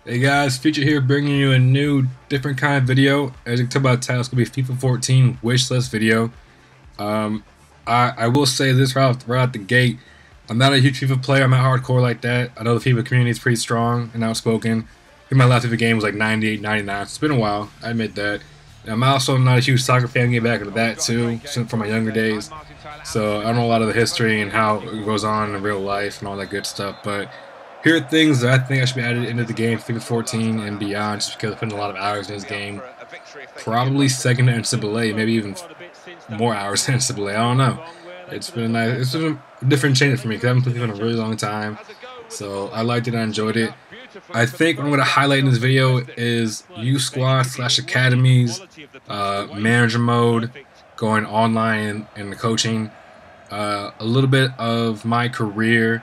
Hey guys, Future here bringing you a new, different kind of video. As you can tell by the title, it's going to be FIFA 14 wishlist video. Um, I will say this right out the gate. I'm not a huge FIFA player. I'm not hardcore like that. I know the FIFA community is pretty strong and outspoken. I think my last FIFA game was like 98, 99. It's been a while. I admit that. And I'm also not a huge soccer fan. Get back into that too, from my younger days. So I don't know a lot of the history and how it goes on in real life and all that good stuff. But here are things that I think I should be added into the game, FIFA 14 and beyond, just because I put in a lot of hours in this game. Probably second to NCAA, maybe even more hours than NCAA. I don't know. It's been nice. It's been a different change for me because I haven't played FIFA in a really long time. So I liked it. I enjoyed it. I think what I'm going to highlight in this video is youth squad / academies, manager mode, going online and the coaching, a little bit of my career,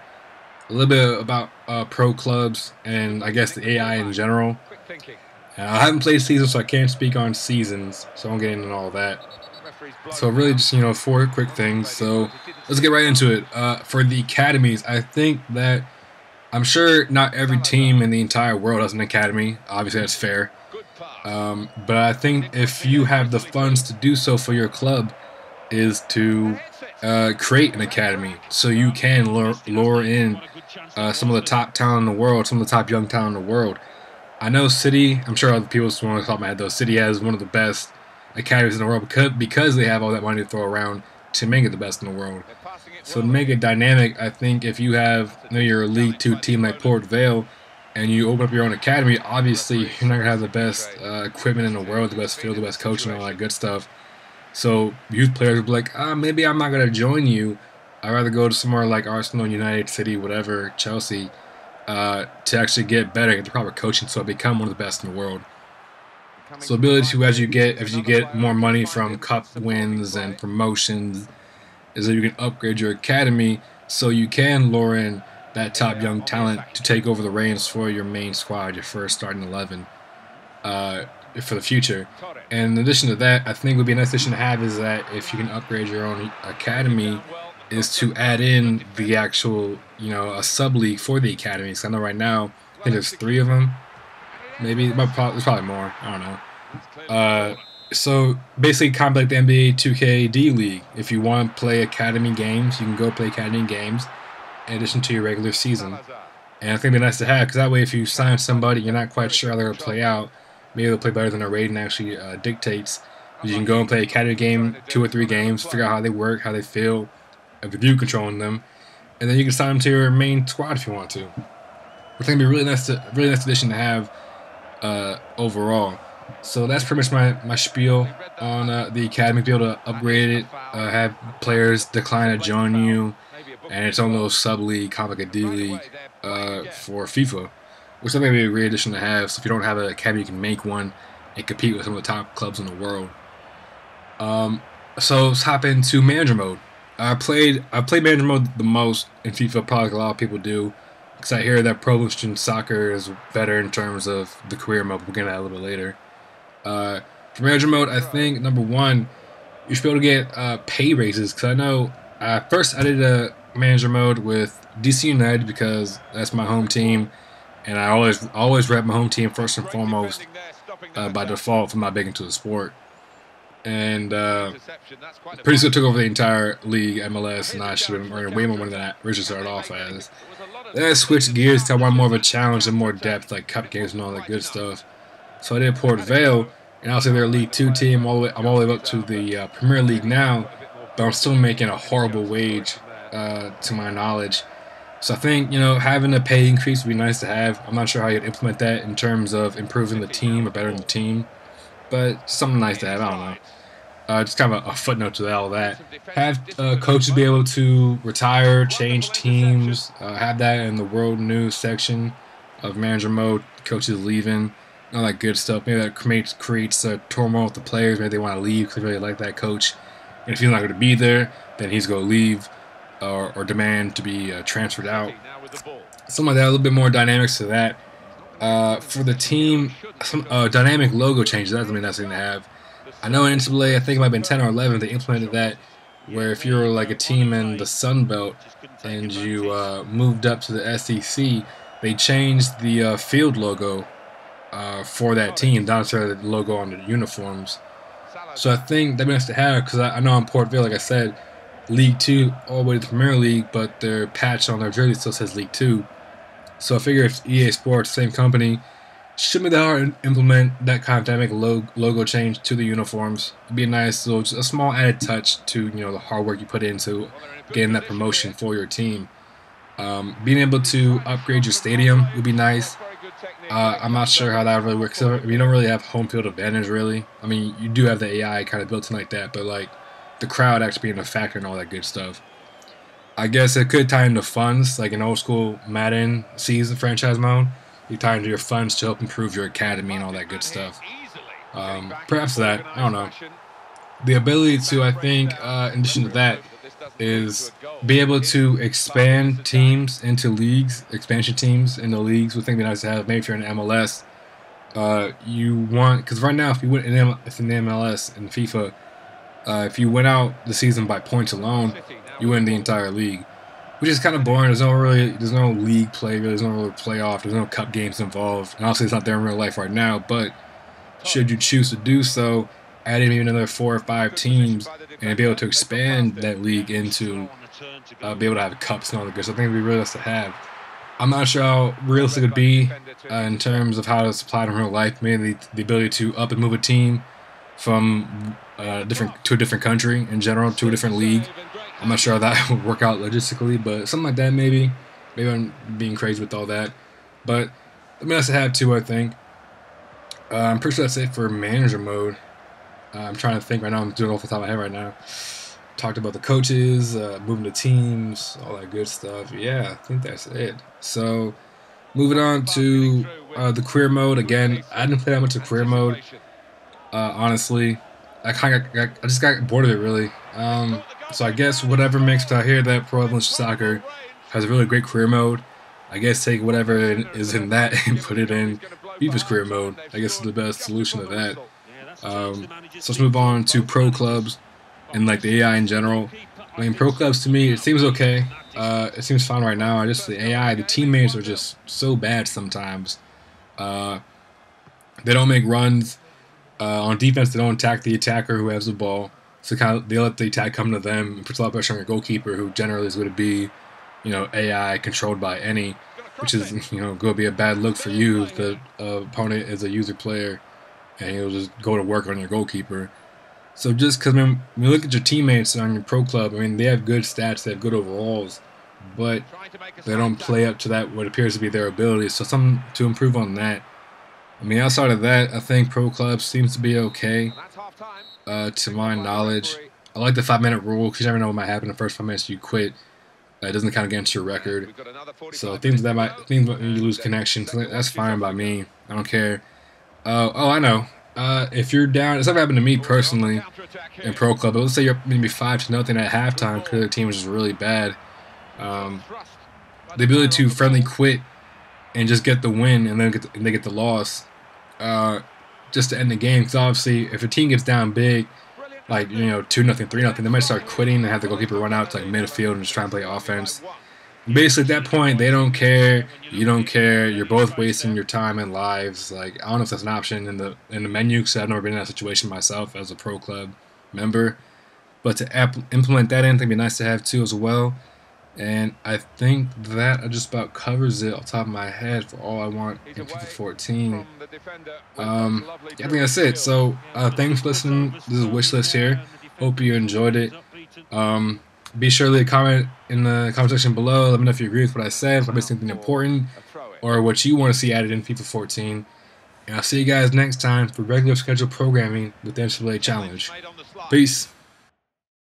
a little bit about pro clubs, and I guess the AI in general. I haven't played seasons, so I can't speak on seasons, so I won't get into all that. So really just, four quick things. So let's get right into it. For the academies, I think that I'm sure not every team in the entire world has an academy. Obviously, that's fair. But I think if you have the funds to do so for your club, is to create an academy so you can lure in some of the top talent in the world, some of the top young talent in the world. I know City, I'm sure other people just want to top of my head though, City has one of the best academies in the world because they have all that money to throw around to make it the best in the world. So to make it dynamic, I think if you have you're a League 2 team like Port Vale and you open up your own academy, obviously you're not going to have the best equipment in the world, the best field, the best coaching, all that good stuff. So youth players will be like, maybe I'm not going to join you. I'd rather go to somewhere like Arsenal, United, City, whatever, Chelsea, to actually get better, get the proper coaching, so I become one of the best in the world. So ability to, as you get more money from cup wins and promotions, is that you can upgrade your academy so you can lure in that top young talent to take over the reins for your main squad, your first starting 11. For the future. And in addition to that, I think would be a nice addition to have is that if you can upgrade your own academy, is to add in the actual, a sub league for the academies. So I know right now, I think there's 3 of them. Maybe there's probably more. I don't know. So basically, kind of like the NBA 2K D League. If you want to play academy games, you can go play academy games in addition to your regular season. And I think it'd be nice to have because that way, if you sign somebody, you're not quite sure how they're gonna play out. Maybe they'll play better than their rating actually dictates. You can go and play a academy game, 2 or 3 games, figure out how they work, how they feel, with you controlling them, and then you can sign them to your main squad if you want to. I think it'd be really nice addition to have overall. So that's pretty much my spiel on the academy. Be able to upgrade it, have players decline to join you, and its own little sub league, kind of like a D league for FIFA. Which I think would be a great addition to have. So if you don't have an academy, you can make one and compete with some of the top clubs in the world. So let's hop into manager mode. I played manager mode the most in FIFA, probably like a lot of people do, because I hear that Pro Evolution Soccer is better in terms of the career mode. We'll get into that a little bit later. For manager mode, I think number 1, you should be able to get pay raises. Because I know first I did a manager mode with DC United because that's my home team. And I always rep my home team first and foremost by default if I'm not big into the sport. And pretty soon took over the entire league, MLS, and I should have been earning way more money than I originally started off as. Then I switched gears to want more of a challenge and more depth, like cup games and all that good stuff. So I did Port Vale, and obviously they're a League 2 team. I'm all the way up to the Premier League now, but I'm still making a horrible wage to my knowledge. So I think, having a pay increase would be nice to have. I'm not sure how you'd implement that in terms of improving the team or bettering the team, but something nice to have. I don't know. Just kind of a footnote to all that. Have coaches be able to retire, change teams, have that in the world news section of manager mode, coaches leaving, all that good stuff. Maybe that creates a turmoil with the players. Maybe they want to leave because they really like that coach. And if he's not going to be there, then he's going to leave. Or demand to be transferred out. Something like that, a little bit more dynamics to that. For the team, some dynamic logo changes, that's something that's going to have. I know in NCAA, I think it might have been 10 or 11, they implemented that, where if you're like a team in the Sun Belt and you moved up to the SEC, they changed the field logo for that team, not necessarily the logo on the uniforms. So I think that'd be nice to have, because I know in Port Vale, like I said, League 2 all the way to the Premier League, but their patch on their jersey still says League 2. So I figure if EA Sports, same company, shouldn't be that hard to implement that kind of dynamic logo change to the uniforms. It'd be a nice little, just a small added touch to the hard work you put into getting that promotion for your team. Being able to upgrade your stadium would be nice. I'm not sure how that really works. You don't really have home field advantage, really. I mean, you do have the AI kind of built in like that, but like the crowd actually being a factor and all that good stuff. I guess it could tie into funds, like in old school Madden season franchise mode. You tie into your funds to help improve your academy and all that good stuff. Perhaps that, I don't know. The ability to, I think, in addition to that, is be able to expand teams into leagues, expansion teams into leagues. Would think it'd be nice to have. Maybe if you're in MLS, you want, because right now if you went in the MLS and FIFA, if you went out the season by points alone, you win the entire league, which is kind of boring. There's no league play, really. There's no really playoff. There's no cup games involved. And obviously, it's not there in real life right now. But should you choose to do so, add in maybe another 4 or 5 teams and be able to expand that league into be able to have cups and all that good stuff. I think it'd be really nice to have. I'm not sure how realistic it would be in terms of how it's applied in real life. Maybe the ability to up and move a team from to a different country in general, to a different league. I'm not sure how that would work out logistically, but something like that maybe. Maybe I'm being crazy with all that. But it'd be nice to have too, I think. I'm pretty sure that's it for manager mode. I'm trying to think right now. I'm doing it off the top of my head right now. Talked about the coaches, moving the teams, all that good stuff. Yeah, I think that's it. So, moving on to the career mode. Again, I didn't play that much of career mode. Honestly, I just got bored of it, really. So I guess whatever makes it out here that Pro Evolution Soccer has a really great career mode. I guess take whatever is in that and put it in FIFA's career mode. I guess is the best solution to that. So let's move on to pro clubs and like the AI in general. I mean, pro clubs to me, it seems okay. It seems fine right now. Just the AI, the teammates are just so bad sometimes. They don't make runs. On defense, they don't attack the attacker who has the ball. So they let the attack come to them and puts a lot of pressure on your goalkeeper, who generally is going to be, AI controlled by any, which is, going to be a bad look for you if the opponent is a user player and he'll just go to work on your goalkeeper. So just because when you look at your teammates on your pro club, I mean, they have good stats, they have good overalls, but they don't play up to that what appears to be their abilities. So something to improve on that. I mean, outside of that, I think pro clubs seems to be okay. To my knowledge, I like the 5-minute rule because you never know what might happen in the first 5 minutes you quit. It doesn't count against your record. So things you lose connection, that's fine by me. I don't care. I know. If you're down, it's never happened to me personally in pro club. But let's say you're maybe 5-0 at halftime because the team was just really bad. The ability to friendly quit and just get the win and then they get the loss, just to end the game. Because obviously, if a team gets down big, like 2-0, 3-0, they might start quitting and have the goalkeeper run out to like midfield and just try and play offense. Basically, at that point, they don't care. You don't care. You're both wasting your time and lives. Like, I don't know if that's an option in the menu because I've never been in that situation myself as a pro club member. But to implement that in, I think it'd be nice to have too as well. And I think that just about covers it off the top of my head for all I want in FIFA 14. I think that's it. So thanks for listening. This is Wishlist here. Hope you enjoyed it. Be sure to leave a comment in the comment section below. Let me know if you agree with what I said, if I missed anything important, or what you want to see added in FIFA 14. And I'll see you guys next time for regular scheduled programming with the NCAA Challenge. Peace.